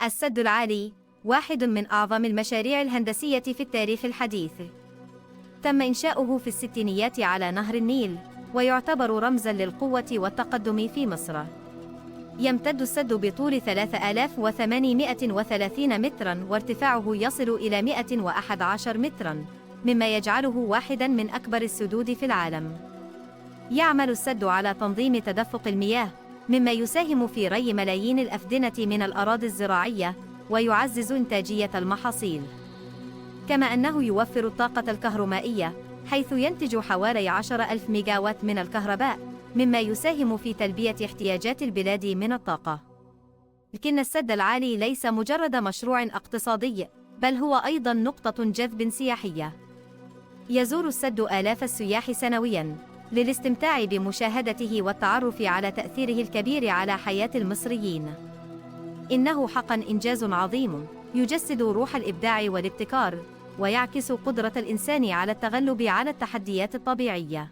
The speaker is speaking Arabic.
السد العالي واحد من أعظم المشاريع الهندسية في التاريخ الحديث. تم إنشاؤه في الستينيات على نهر النيل، ويعتبر رمزاً للقوة والتقدم في مصر. يمتد السد بطول 3830 متراً، وارتفاعه يصل إلى 111 متراً، مما يجعله واحداً من أكبر السدود في العالم. يعمل السد على تنظيم تدفق المياه، مما يساهم في ري ملايين الأفدنة من الأراضي الزراعية، ويعزز إنتاجية المحاصيل. كما أنه يوفر الطاقة الكهرومائية، حيث ينتج حوالي 10,000 ميجاوات من الكهرباء، مما يساهم في تلبية احتياجات البلاد من الطاقة. لكن السد العالي ليس مجرد مشروع اقتصادي، بل هو أيضاً نقطة جذب سياحية. يزور السد آلاف السياح سنوياً للاستمتاع بمشاهدته والتعرف على تأثيره الكبير على حياة المصريين. إنه حقاً إنجاز عظيم يجسد روح الإبداع والابتكار، ويعكس قدرة الإنسان على التغلب على التحديات الطبيعية.